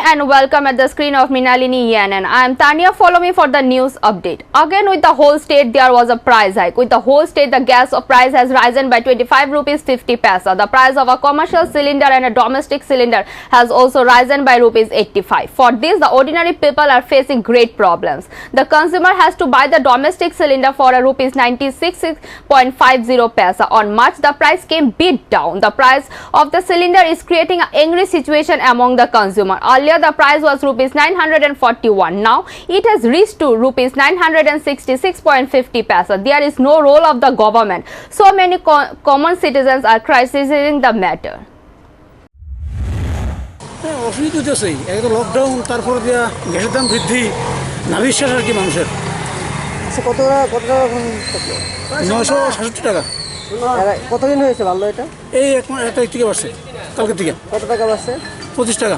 and welcome at the screen of Minalini Yanan. I am Tanya. Follow me for the news update. Again with the whole state there was a price hike. With the whole state the gas price has risen by 25 rupees 50 paisa. The price of a commercial cylinder and a domestic cylinder has also risen by rupees 85. For this the ordinary people are facing great problems. The consumer has to buy the domestic cylinder for a rupees 96.50 paisa. On March the price came bit down. The price of the cylinder is creating an angry situation among the consumer. Earlier the price was rupees 941. Now it has reached to rupees 966.50 paisa. There is no role of the government. So many common citizens are criticizing the matter. অসুবিধা তো সেই একদম lockdown তারপর দিয়া গ্যাসের দাম বৃদ্ধি নাভিশ্বাস আর কি মানুষের। আচ্ছা কত টাকা 967 টাকা। কতদিন হয়েছে ভালো এটা? এই এক তারিখ থেকে বাড়ছে, কালকে থেকে। কত টাকা বাড়ছে? 25 টাকা।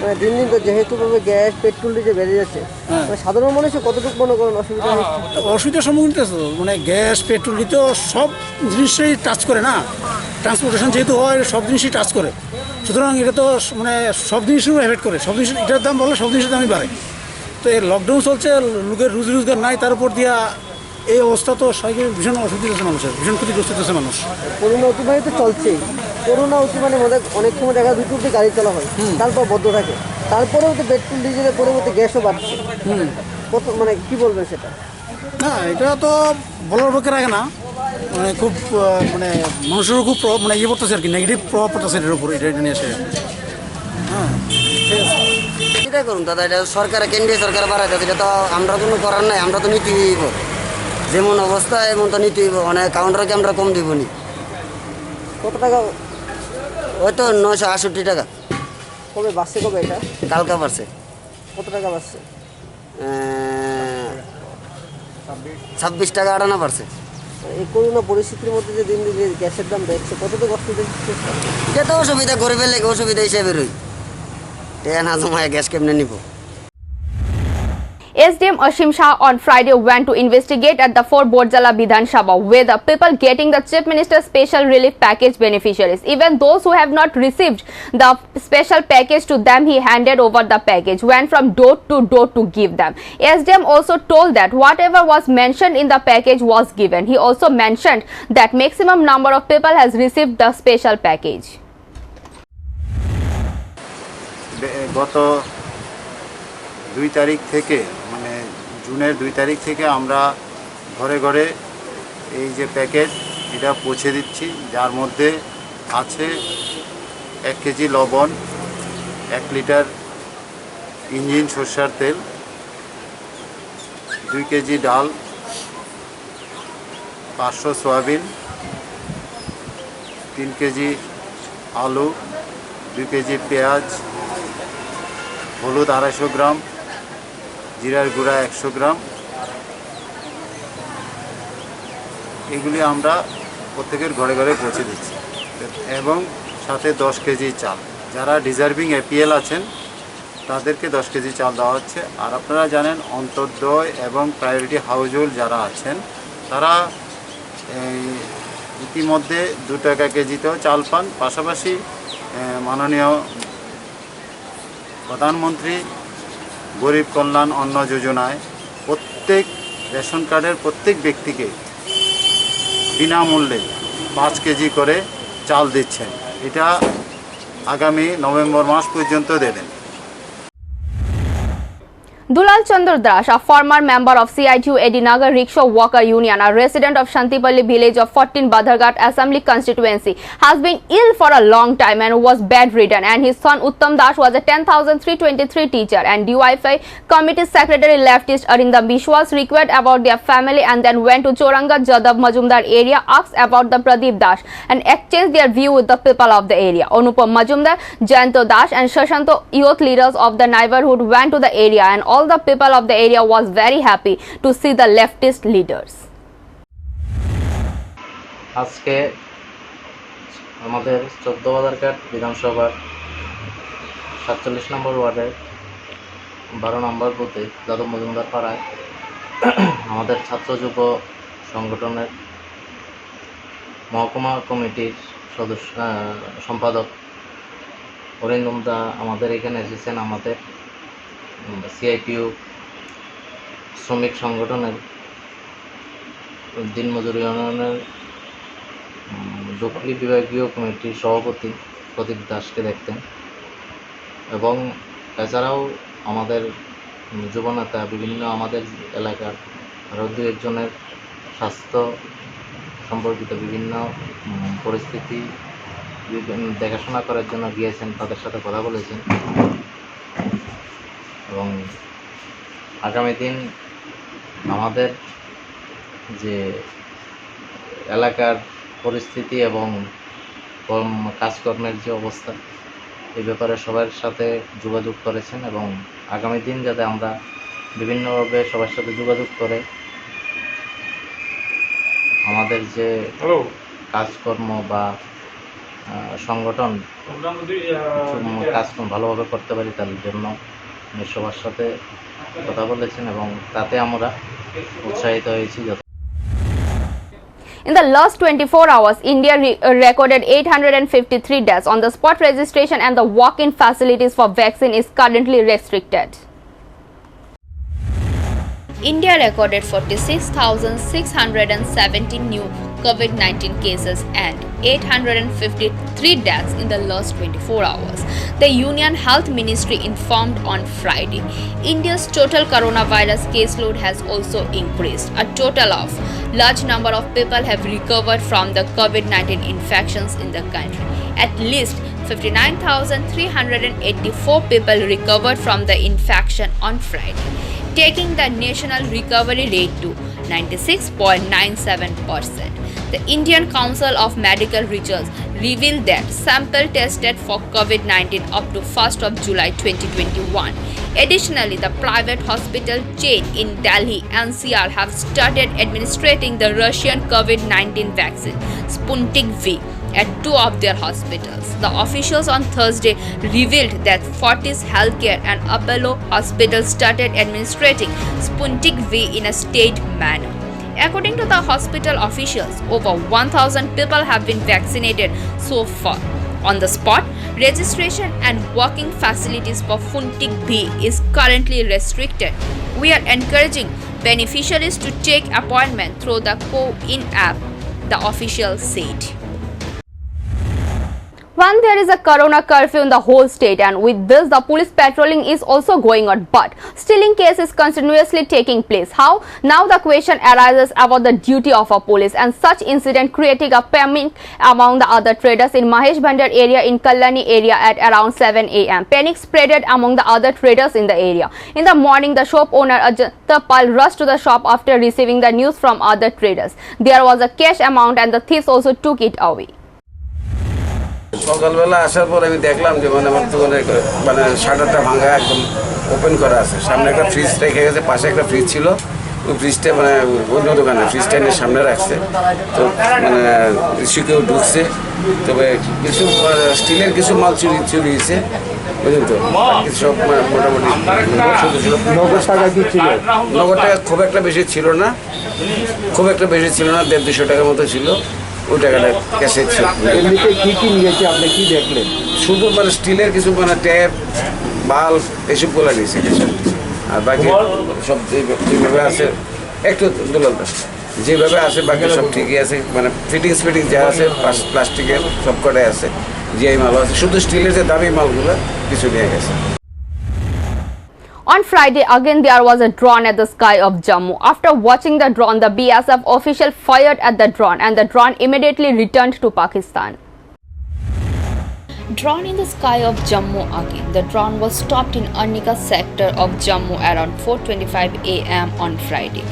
মানে দিন দিন তো যেহেতু গ্যাস পেট্রোল ডিজেল বেড়ে যাচ্ছে, মানে সাধারণ মানুষের কতটুকু মনে করেন অসুবিধা হচ্ছে? অসুবিধার সম্মুখীন তো মানে গ্যাস পেট্রোল তো সব জিনিসই টাচ করে না, ট্রান্সপোর্টেশন যেহেতু হয় সব জিনিসই টাচ করে, সুতরাং এটা তো মানে সব জিনিসেরও এফেক্ট করে। সব জিনিস এটার দাম বললে সব জিনিসের দামই বাড়ে। তো এই লকডাউন চলছে, লোকের রুজি রোজগার নাই, তার উপর দিয়া এই অবস্থা তো সবাইকে ভীষণ অসুবিধা হচ্ছে, মানুষের ভীষণ ক্ষতিগ্রস্ত হচ্ছে মানুষ। করোনা অতিবাহিত তো চলছেই, করোনা অতিমানের মধ্যে অনেক সময় দেখা দুটো অব্দি গাড়ি চলা হয়, তারপর বদ্ধ থাকে, তারপরেও তো পেট্রোল ডিজেলের পরিবর্তে গ্যাসও বাড়ছে। কত মানে কি বলবেন সেটা? না এটা তো বলার পক্ষে রাখে না, মানে খুব মানে মানুষেরও খুব মানে ইয়ে পড়তেছে আর কি, নেগেটিভ প্রভাব পড়তেছে এটার উপর, এটা নিয়ে এসে। হ্যাঁ চিন্তা করুন দাদা, এটা সরকার কেন্দ্রীয় সরকার বাড়াই যাচ্ছে, এটা তো আমরা কোনো করার নাই, আমরা তো নীতি দিব যেমন অবস্থা এমন তো নীতি দিব, মানে কাউন্টারকে আমরা কম দিব নি। কত টাকা? ওই তো 968 টাকা। কবে বাড়ছে? কবে এটা? কালকা বাড়ছে। কত টাকা বাড়ছে? 26 টাকা 58 বাড়ছে। এই করোনা পরিস্থিতির মধ্যে যে দিন দিন গ্যাসের দাম বেড়েছে, কত তো কষ্ট দিচ্ছে? এটা তো অসুবিধা, গরিবের লেগে অসুবিধা হিসেবে রই, টেয়া না জমায় গ্যাস কেমনে নিব। SDM Ashim Shah on Friday went to investigate at the Fort Borjala Bidhan Sabha with the people getting the Chief Minister's special relief package beneficiaries. Even those who have not received the special package, to them he handed over the package, went from door to door to give them. SDM also told that whatever was mentioned in the package was given. He also mentioned that maximum number of people has received the special package. গত 2 তারিখ থেকে মানে জুনের 2 তারিখ থেকে আমরা ঘরে ঘরে এই যে প্যাকেট এটা পৌঁছে দিচ্ছি, যার মধ্যে আছে 1 কেজি লবণ, 1 লিটার ইঞ্জিন সরষের তেল, 2 কেজি ডাল, 500 সয়াবিন, 3 কেজি আলু, 2 কেজি পেঁয়াজ, হলুদ 250 গ্রাম, জিরার গুঁড়া 100 গ্রাম। এগুলি আমরা প্রত্যেকের ঘরে ঘরে পৌঁছে দিচ্ছি, এবং সাথে 10 কেজি চাল। যারা ডিজার্ভিং APL আছেন তাদেরকে 10 কেজি চাল দেওয়া হচ্ছে। আর আপনারা জানেন অন্তর্দয় এবং প্রায়োরিটি হাউজহোল্ড যারা আছেন তারা ইতিমধ্যে 2 টাকা কেজিতেও চাল পান। পাশাপাশি মাননীয় প্রধানমন্ত্রী গরিব কল্যাণ অন্ন যোজনায় প্রত্যেক রেশন কার্ডের প্রত্যেক ব্যক্তিকে বিনামূল্যে 5 কেজি করে চাল দিচ্ছেন। এটা আগামী নভেম্বর মাস পর্যন্ত দেবেন। Dulal Chandra Das, a former member of CITU Edinagar Rickshaw Worker Union, a resident of Shantipalli village of 14 Badharghat Assembly constituency, has been ill for a long time and was bedridden, and his son Uttam Das was a 10,323 teacher, and DYFI committee secretary leftist Arindam Bishwas required about their family and then went to Choranga Jadav Majumdar area, asked about the Pradeep Das and exchanged their view with the people of the area. Anupam Majumdar, Jayanto Das and Shashanto youth leaders of the neighborhood went to the area, and all the people of the area was very happy to see the leftist leaders. আজকে আমাদের 14 বাজারঘাট বিধানসভার 47 নম্বর ওয়ার্ডের 12 নম্বর বুথে যাদব মজুমদার পাড়ায় আমাদের ছাত্র যুব সংগঠনের মহকুমা কমিটির সম্পাদক অরিন্দম দা আমাদের এখানে এসেছেন, আমাদের সিআইটিইউ শ্রমিক সংগঠনের দিনমজুর ইউনিয়নের ডুকলি বিভাগীয় কমিটির সভাপতি প্রদীপ দাসকে দেখতেন এবং এছাড়াও আমাদের যুবনেতা বিভিন্ন আমাদের এলাকার আরও দু একজনের স্বাস্থ্য সম্পর্কিত বিভিন্ন পরিস্থিতি দেখাশোনা করার জন্য গিয়েছেন, তাদের সাথে কথা বলেছেন এবং আগামী দিন আমাদের যে এলাকার পরিস্থিতি এবং কাজকর্মের যে অবস্থা এই ব্যাপারে সবার সাথে যোগাযোগ করেছেন এবং আগামী দিন যাতে আমরা বিভিন্নভাবে সবার সাথে যোগাযোগ করে আমাদের যে কাজকর্ম বা সংগঠন কাজকর্ম ভালোভাবে করতে পারি তার জন্য সবার সাথে কথা বলেছেন এবং তাতে আমরা উৎসাহিত হয়েছি। In the last 24 hours, India recorded 853 deaths. On the spot registration and the walk-in facilities for vaccine is currently restricted. India recorded 46,670 new COVID-19 cases and 853 deaths in the last 24 hours. The Union Health Ministry informed on Friday. India's total coronavirus caseload has also increased. A total of large number of people have recovered from the COVID-19 infections in the country. At least 59,384 people recovered from the infection on Friday, taking the national recovery rate to 96.97%. The Indian Council of Medical Research revealed that sample tested for COVID-19 up to 1st of July 2021. Additionally, the private hospital chain in Delhi NCR have started administering the Russian COVID-19 vaccine Sputnik V at two of their hospitals. The officials on Thursday revealed that Fortis Healthcare and Apollo Hospital started administering Sputnik V in a staged manner. According to the hospital officials, over 1,000 people have been vaccinated so far. On the spot, registration and walking facilities for Sputnik V is currently restricted. We are encouraging beneficiaries to take appointment through the Co-in app, the official said. When there is a corona curfew in the whole state, and with this the police patrolling is also going on, but stealing case is continuously taking place. How? Now the question arises about the duty of a police, and such incident creating a panic among the other traders in Mahesh Bhandar area in Kallani area at around 7 am. Panic spreaded among the other traders in the area. In the morning, the shop owner Ajanta Pal rushed to the shop after receiving the news from other traders. There was a cash amount and the thieves also took it away. সকালবেলা আসার পর আমি দেখলাম যে মানে আমার দোকানে মানে শাটারটা ভাঙা একদম ওপেন করা আছে, সামনে একটা ফ্রিজ রেখে গেছে, পাশে একটা ফ্রিজ ছিল, ওই ফ্রিজটা মানে অন্য দোকানে ফ্রিজটা এনে সামনে রাখছে, তো মানে কিছু কেউ ঢুকছে, তবে কিছু স্টিলের কিছু মাল চুরি হয়েছে, বুঝলেন তো, সব মোটামুটি নগদ টাকা কি ছিল, নগদ টাকা খুব একটা বেশি ছিল না, 150-200 টাকার মতো ছিল, ওই টাকাটা ক্যাশে ছিল। এমনিতে কী কী নিয়েছে আপনি কি দেখলেন? শুধু মানে স্টিলের কিছু মানে ট্যাপ বাল্ব এসবগুলো নিয়েছে কিছু, আর বাকি সব যেভাবে আছে একটু দুলাল যেভাবে আছে বাকি সব ঠিকই আছে, মানে ফিটিংস যা আছে প্লাস্টিকের সব কটাই আছে, জিআই মালও আছে, শুধু স্টিলের যে দামি মালগুলো কিছু নিয়ে গেছে। On Friday, again there was a drone at the sky of Jammu. After watching the drone, the BSF official fired at the drone and the drone immediately returned to Pakistan. Drone in the sky of Jammu again. The drone was stopped in Arnika sector of Jammu around 4:25 am on Friday.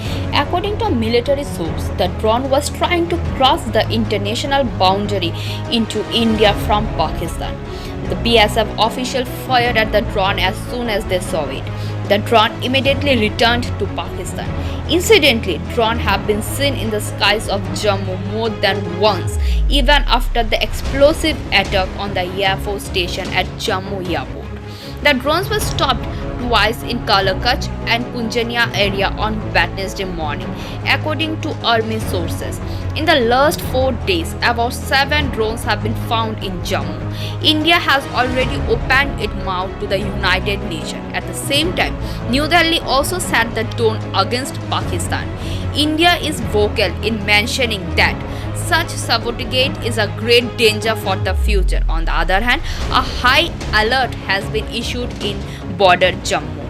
According to a military source, the drone was trying to cross the international boundary into India from Pakistan. The BSF official fired at the drone as soon as they saw it. The drone immediately returned to Pakistan. Incidentally, drones have been seen in the skies of Jammu more than once, even after the explosive attack on the Air Force station at Jammu Airport. The drones were stopped twice in Kalakach and Punjania area on Wednesday morning, according to army sources. In the last 4 days, about 7 drones have been found in Jammu. India has already opened its mouth to the United Nations. At the same time, New Delhi also set the tone against Pakistan. India is vocal in mentioning that such sabotage is a great danger for the future. On the other hand, a high alert has been issued in border Jammu.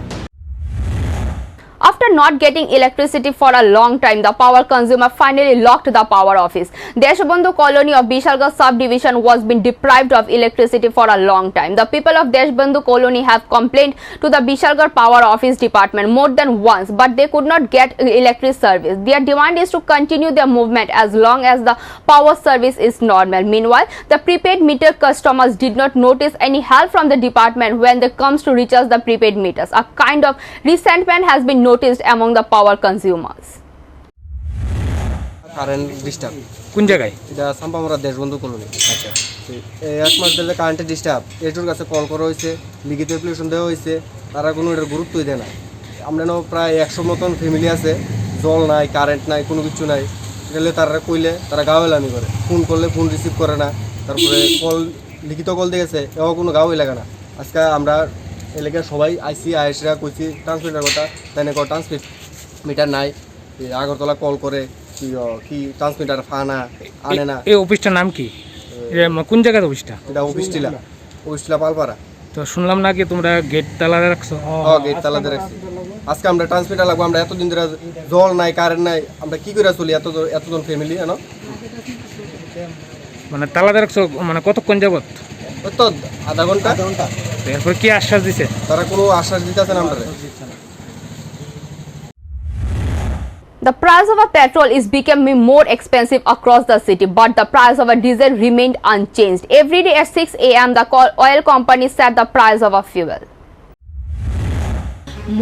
After not getting electricity for a long time, the power consumer finally locked the power office. Deshbandhu colony of Bishalgarh subdivision was being deprived of electricity for a long time. The people of Deshbandhu colony have complained to the Bishalgarh power office department more than once, but they could not get electric service. Their demand is to continue their movement as long as the power service is normal. Meanwhile, the prepaid meter customers did not notice any help from the department when they comes to recharge the prepaid meters. A kind of resentment has been noticed among the power consumers. Current disturb কোন জায়গায়? এটা সাম্পামরা Deshbandhu colony. আচ্ছা, এই 1 মাস ধরে কারেন্টের disturb, এটার কাছে call করা হয়েছে, লিখিত অ্যাপ্লিকেশন দেওয়া হয়েছে, তারা কোনো এটার গুরুত্বই দেয় না। আমরা প্রায় 100 মতন ফ্যামিলি আছে, জল নাই, কারেন্ট নাই, কোনো কিছু নাই। গেলে তারা কইলে তারা গাওয়ালামি করে, ফোন করলে ফোন রিসিভ করে না, তারপরে কল লিখিত কল দিয়েছে, এও কোনো গাওয়াই লাগে না। আজকে আমরা এলাকার সবাই আইসিরা কইছি ট্রান্সমিটার কথা, তাই না ট্রান্সমিটার নাই, আগরতলা কল করে কি ট্রান্সমিটার ফানা আনে না। এই অফিসটার নাম কি? কোন জায়গার অফিসটা? এটা অফিসটিলা পালপাড়া। তো শুনলাম নাকি তোমরা গেট তালা রাখছো? হ্যাঁ, গেট তালাতে রাখছি। আজকে আমরা ট্রান্সমিটার লাগবো, আমরা এতদিন ধরে জল নাই, কারেন্ট নাই, আমরা কি করে চলি এতজন ফ্যামিলি? মানে তালাতে রাখছো মানে কতক্ষণ যাবত? ওই তো আধা ঘন্টা। এরপর কি আশ্বাস দিছে? তারা কোনো আশ্বাস দিতেছে না আমরা। The price of a petrol is becoming more expensive across the city, but the price of a diesel remained unchanged. Every day at 6 a.m., the oil company set the price of a fuel.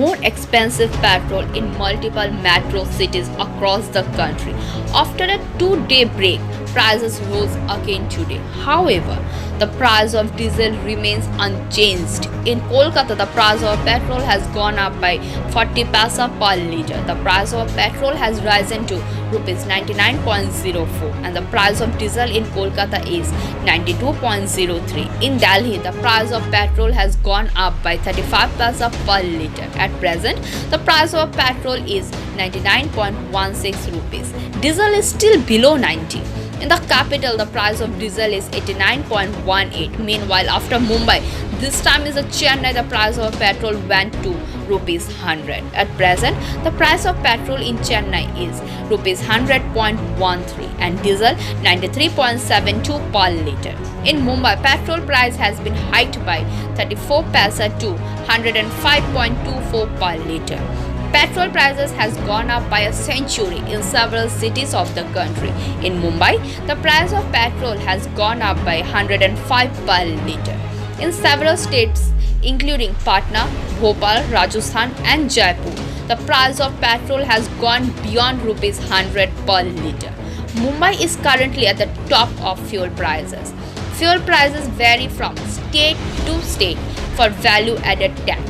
More expensive petrol in multiple metro cities across the country. After a 2-day break, prices rose again today. However, the price of diesel remains unchanged. In Kolkata, the price of petrol has gone up by 40 paisa per litre. The price of petrol has risen to rupees 99.04 and the price of diesel in Kolkata is 92.03. In Delhi, the price of petrol has gone up by 35 paisa per litre. At present, the price of petrol is 99.16 rupees. Diesel is still below 90. In the capital, the price of diesel is 89.18. Meanwhile, after Mumbai, this time is a Chennai, the price of petrol went to rupees 100. At present, the price of petrol in Chennai is rupees 100.13 and diesel 93.72 per litre. In Mumbai, petrol price has been hiked by 34 paisa to 105.24 per litre. Petrol prices has gone up by a century in several cities of the country. In Mumbai, the price of petrol has gone up by 105 per litre. In several states, including Patna, Bhopal, Rajasthan and Jaipur, the price of petrol has gone beyond rupees 100 per litre. Mumbai is currently at the top of fuel prices. Fuel prices vary from state to state for value-added tax.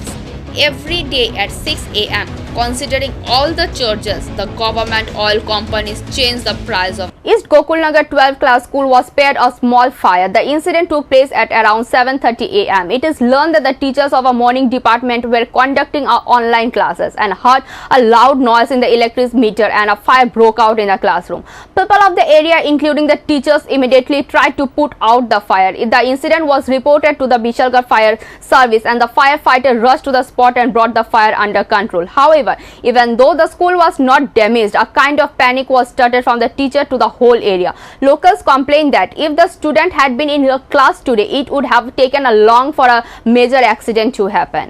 Every day at 6 a.m., considering all the charges, the government oil companies change the price of East Gokulnagar 12th class school was spared a small fire. The incident took place at around 7:30 a.m. It is learned that the teachers of a morning department were conducting online classes and heard a loud noise in the electric meter and a fire broke out in the classroom. People of the area, including the teachers, immediately tried to put out the fire. The incident was reported to the Bishalgarh fire service and the firefighter rushed to the spot and brought the fire under control. However, even though the school was not damaged, a kind of panic was started from the teacher to the whole area. Locals complained that if the student had been in her class today, it would have taken a long for a major accident to happen.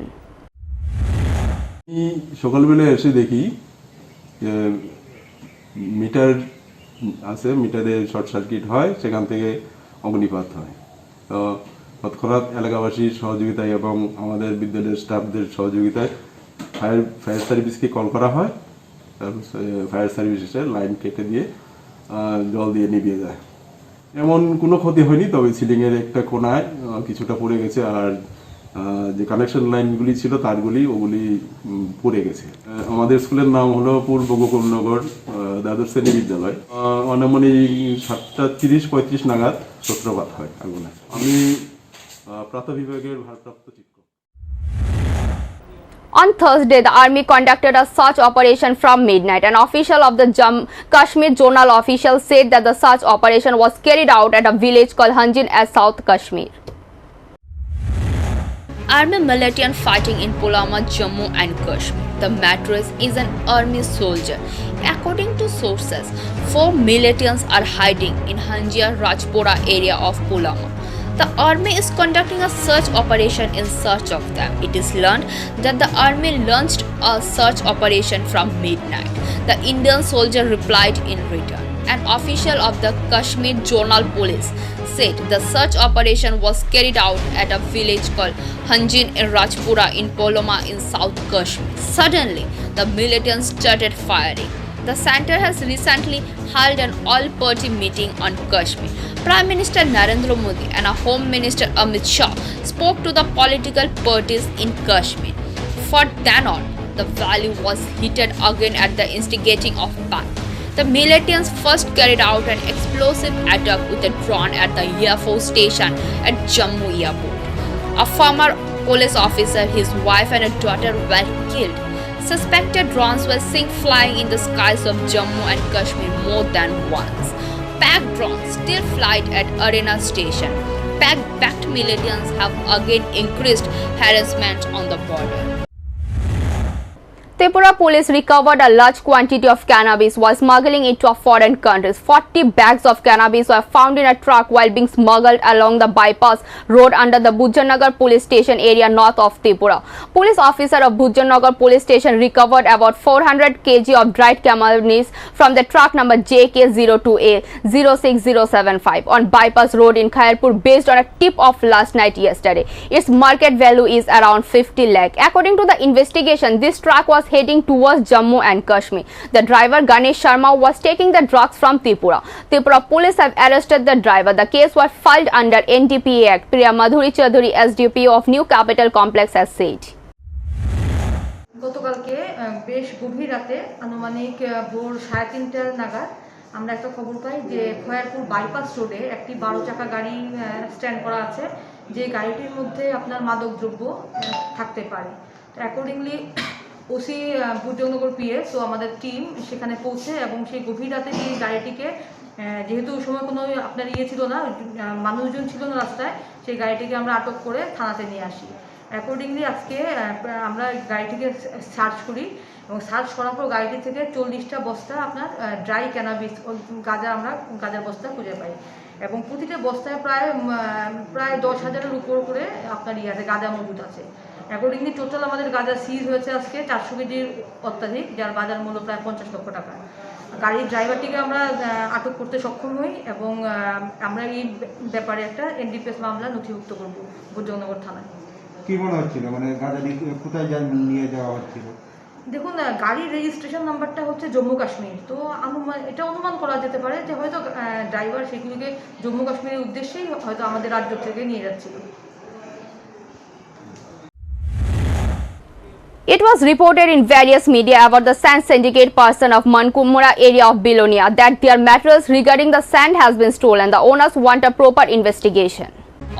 সকালবেলা এসে দেখি metre আছে, মিটারে short circuit হয়, সেখান থেকে অগ্নিপাত হয়। তো তৎক্ষণাৎ এলাকাবাসীর সহযোগিতায় এবং আমাদের বিদ্যালয়ের স্টাফদের সহযোগিতায় ফায়ার সার্ভিসকে কল করা হয়। তারপর ফায়ার সার্ভিস এসে লাইন কেটে দিয়ে জল দিয়ে নিভিয়ে যায়। এমন কোনো ক্ষতি হয়নি, তবে সিলিংয়ের একটা কোনায় কিছুটা পড়ে গেছে আর যে কানেকশন লাইনগুলি ছিল তারগুলি ওগুলি পড়ে গেছে। আমাদের স্কুলের নাম হলো পূর্ব গোকুলনগর দ্বাদশ শ্রেণী বিদ্যালয়। আনুমানিক 7:30-35 নাগাদ সূত্রপাত হয় আগুনে। আমি প্রাথমিক বিভাগের ভারপ্রাপ্ত শিক্ষক। On Thursday, the army conducted a search operation from midnight. An official of the Kashmir Zonal official said that the search operation was carried out at a village called Hanjin as South Kashmir. Army militant fighting in Pulwama, Jammu and Kashmir. The mattress is an army soldier. According to sources, 4 militants are hiding in Hanjia Rajpura area of Pulwama. The army is conducting a search operation in search of them. It is learned that the army launched a search operation from midnight. The Indian soldier replied in return. An official of the Kashmir Zonal Police said the search operation was carried out at a village called Hanjin in Rajpura in Pulwama in South Kashmir. Suddenly, the militants started firing. The center has recently held an all-party meeting on Kashmir. Prime Minister Narendra Modi and Home Minister Amit Shah spoke to the political parties in Kashmir. For then on, the valley was heated again at the instigating of PAC. The militants first carried out an explosive attack with a drone at the Air Force station at Jammu Airport. A former police officer, his wife and a daughter were killed. Suspected drones were seen flying in the skies of Jammu and Kashmir more than once. PAC drones still fly at Arena station. PAC-backed militants have again increased harassment on the border. Tripura police recovered a large quantity of cannabis while smuggling it to foreign countries. 40 bags of cannabis were found in a truck while being smuggled along the bypass road under the Bhujanagar police station area north of Tripura. Police officer of Bhujanagar police station recovered about 400 kg of dried cannabis from the truck number JK02A06075 on bypass road in Khairpur based on a tip of last night yesterday. Its market value is around 50 lakh. According to the investigation, this truck was heading towards Jammu and Kashmir. The driver Ganesh Sharma was taking the drugs from Tripura. Tripura police have arrested the driver. The case was filed under NDPA Act. Priya Madhuri Chaudhary, SDPO of New Capital Complex, has said. গতকালকে বেশ গভীর রাতে আনুমানিক ভোর 3:30 নাগাদ আমরা একটা খবর পাই যে খয়ারপুর বাইপাস রোডে একটি 12 চাকা গাড়ি স্ট্যান্ড করা আছে, যে গাড়িটির মধ্যে আপনার মাদকদ্রব্য থাকতে পারে। তো অ্যাকর্ডিংলি ওসি ভুজনগর পিএস তো আমাদের টিম সেখানে পৌঁছে এবং সেই গভীর রাতে এই গাড়িটিকে, যেহেতু ওই সময় কোনো আপনার ছিল না, মানুষজন ছিল না রাস্তায়, সেই গাড়িটিকে আমরা আটক করে থানাতে নিয়ে আসি। অ্যাকর্ডিংলি আজকে আমরা গাড়িটিকে সার্চ করি এবং সার্চ করার পর গাড়িটি থেকে 40টা বস্তা আপনার ড্রাই ক্যানাবিস আমরা গাঁজার বস্তা খুঁজে পাই এবং প্রতিটা বস্তায় প্রায় 10,000-এর উপর করে আপনার আছে গাঁজা মজুদ আছে। অ্যাকর্ডিংলি টোটাল আমাদের গাঁজা সিজ হয়েছে আজকে 400 কেজির অত্যাধিক, যার বাজার মূল্য প্রায় 50 লক্ষ টাকা। গাড়ির ড্রাইভারটিকে আমরা আটক করতে সক্ষম হই এবং আমরা এই ব্যাপারে একটা এনডিপিএস মামলা নথিভুক্ত করব ভুজনগর থানায়। কি মনে হচ্ছিল, মানে গাঁজা কোথায় নিয়ে যাওয়া হচ্ছিল? দেখুন, গাড়ির রেজিস্ট্রেশন নাম্বারটা হচ্ছে জম্মু কাশ্মীর, তো এটা অনুমান করা যেতে পারে যে হয়তো ড্রাইভার সেগুলিকে জম্মু কাশ্মীরের উদ্দেশ্যেই হয়তো আমাদের রাজ্য থেকে নিয়ে যাচ্ছিল। It was reported in various media about the sand syndicate person of Mankumura area of Bilonia that their materials regarding the sand has been stolen. The owners want a proper investigation.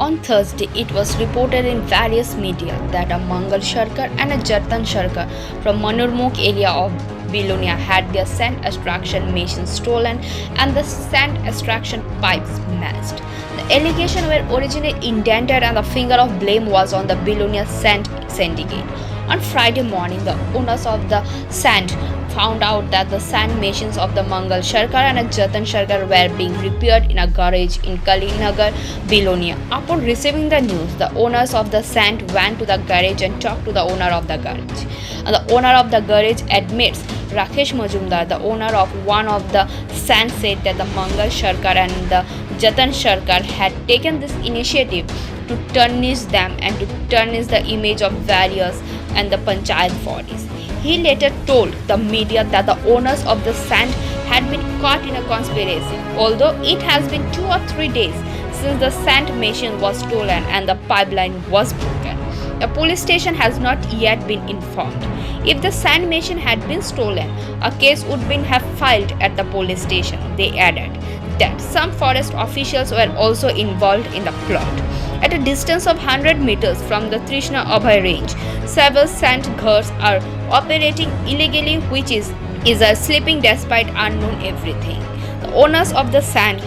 On Thursday, it was reported in various media that a Mangal Sharkar and a Jatan Sharkar from Manurmukh area of Bilonia had their sand extraction machines stolen and the sand extraction pipes smashed. The allegations were originally indented and the finger of blame was on the Bilonia sand syndicate. On Friday morning, the owners of the sand found out that the sand machines of the Mangal Sharkar and a Jatan Sharkar were being repaired in a garage in Kalinagar, Bilonia. Upon receiving the news, the owners of the sand went to the garage and talked to the owner of the garage. And the owner of the garage admits Rakesh Majumdar, the owner of one of the sand, said that the Mangal Sharkar and the Jatan Sharkar had taken this initiative to tarnish them and to tarnish the image of various and the panchayat bodies. He later told the media that the owners of the sand had been caught in a conspiracy, although it has been 2 or 3 days since the sand machine was stolen and the pipeline was broken. The police station has not yet been informed. If the sand machine had been stolen, a case would have filed at the police station. They added that some forest officials were also involved in the plot. At a distance of 100 meters from the Trishna Abhay range, several sand ghars are operating illegally, which is sleeping despite unknown everything. The owners of the sand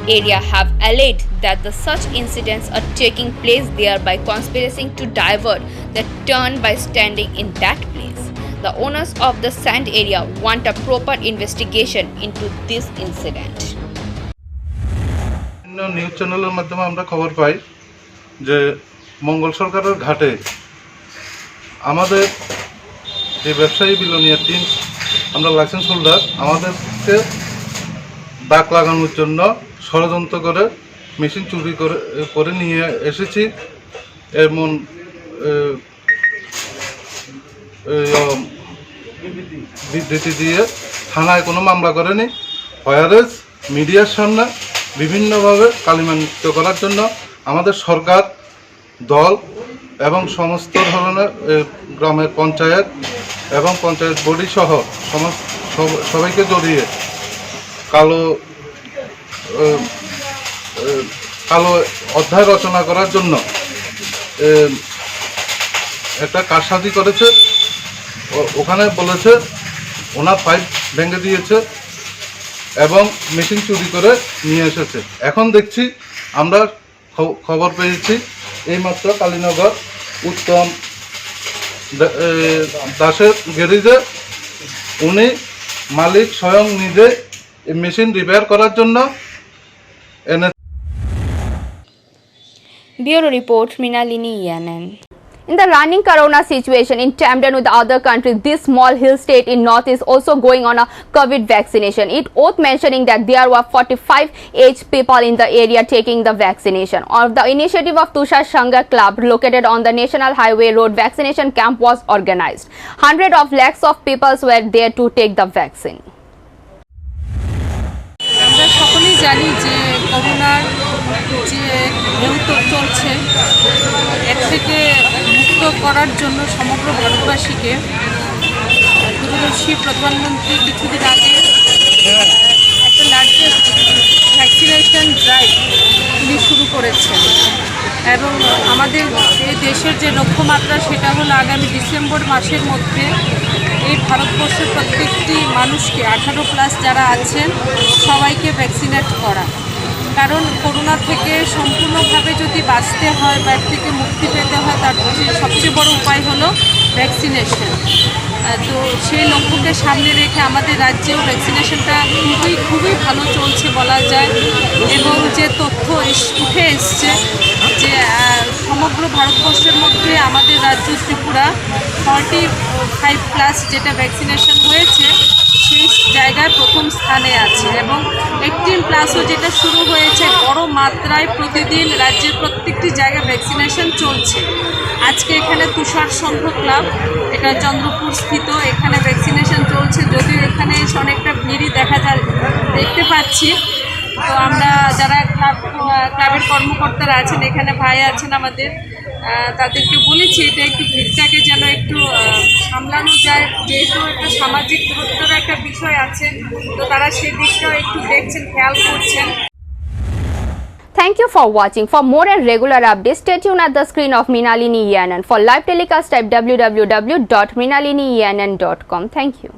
area have alleged that such incidents are taking place there by conspiring to divert the turn by standing in that place. The owners of the sand area want a proper investigation into this incident. News চ্যানেলের মাধ্যমে আমরা খবর পাই যে মঙ্গল সরকারের ঘাটে আমাদের যে ব্যবসায়ী বিলোনিয়ার টিম আমরা লাইসেন্স হোল্ডার আমাদেরকে দাগ লাগানোর জন্য ষড়যন্ত্র করে মেশিন চুরি করে নিয়ে এসেছি। এমন বিবৃতি দিয়ে থানায় কোনো মামলা করেনি। ওয়ারেস মিডিয়ার সামনে বিভিন্নভাবে কালিমালিপ্ত করার জন্য আমাদের সরকার দল এবং সমস্ত ধরনের গ্রামের পঞ্চায়েত এবং পঞ্চায়েত বডি সহ সবাইকে জড়িয়ে কালো অধ্যায় রচনা করার জন্য একটা কারসাজি করেছে। ওখানে বলেছে ওনার পাইপ ভেঙে দিয়েছে এবং মেশিন চুরি করে নিয়ে এসেছে। এখন দেখছি আমরা খবর পেয়েছি এইমাত্র কালীনগর উত্তম দাসের গ্যারেজে উনি মালিক স্বয়ং নিজে মেশিন রিপেয়ার করার জন্য এনে। Bureau Report, Mrinalini ENN. In the running corona situation in tandem with other countries, this small hill state in north is also going on a COVID vaccination. It worth mentioning that there were 45 aged people in the area taking the vaccination. Of the initiative of Tushar Sangha Club located on the National Highway Road, vaccination camp was organized. Hundreds of lakhs of people were there to take the vaccine. আমরা সকলেই জানি যে করোনার যে ঢেউ চলছে এর থেকে মুক্ত করার জন্য সমগ্র ভারতবাসীকে দূরদর্শী প্রধানমন্ত্রী কিছুদিন আগে একটা লার্জেস্ট ভ্যাকসিনেশন ড্রাইভ উনি শুরু করেছেন এবং আমাদের এই দেশের যে লক্ষ্যমাত্রা সেটা হলো আগামী ডিসেম্বর মাসের মধ্যে এই ভারতবর্ষের প্রত্যেকটি মানুষকে 18+ যারা আছেন সবাইকে ভ্যাকসিনেট করা। কারণ করোনা থেকে সম্পূর্ণভাবে যদি বাঁচতে হয় বা এর থেকে মুক্তি পেতে হয় তার সবচেয়ে বড় উপায় হলো ভ্যাকসিনেশন। তো সেই লক্ষ্যকে সামনে রেখে আমাদের রাজ্যেও ভ্যাকসিনেশনটা খুবই ভালো চলছে বলা যায় এবং যে তথ্য উঠে এসছে যে সমগ্র ভারতবর্ষের মধ্যে আমাদের রাজ্য ত্রিপুরা 45+ যেটা ভ্যাকসিনেশন হয়েছে সেই জায়গায় প্রথম স্থানে আছে এবং 18+ও যেটা শুরু হয়েছে বড় মাত্রায় প্রতিদিন রাজ্যের প্রত্যেকটি জায়গায় ভ্যাকসিনেশন চলছে। আজকে এখানে তুষার সংঘ ক্লাব, এটা চন্দ্রপুর স্থিত, এখানে ভ্যাকসিনেশন চলছে। যদিও এখানে অনেকটা ভিড়ই দেখতে পাচ্ছি। তো আমরা যারা ক্লাবের কর্মকর্তারা আছেন, এখানে ভাই আছেন আমাদের, তাদেরকে বলেছি এটা একটু ভিড়টাকে যেন একটু সামলানো যায়, যেহেতু একটা সামাজিক দূরত্বের একটা বিষয় আছে, তো তারা সেই দিকটাও একটু দেখছেন, খেয়াল করছেন। Thank you for watching. For more and regular updates, stay tuned at the screen of Mrinalini ENN. For live telecast, type www.mrinalinienn.com. Thank you.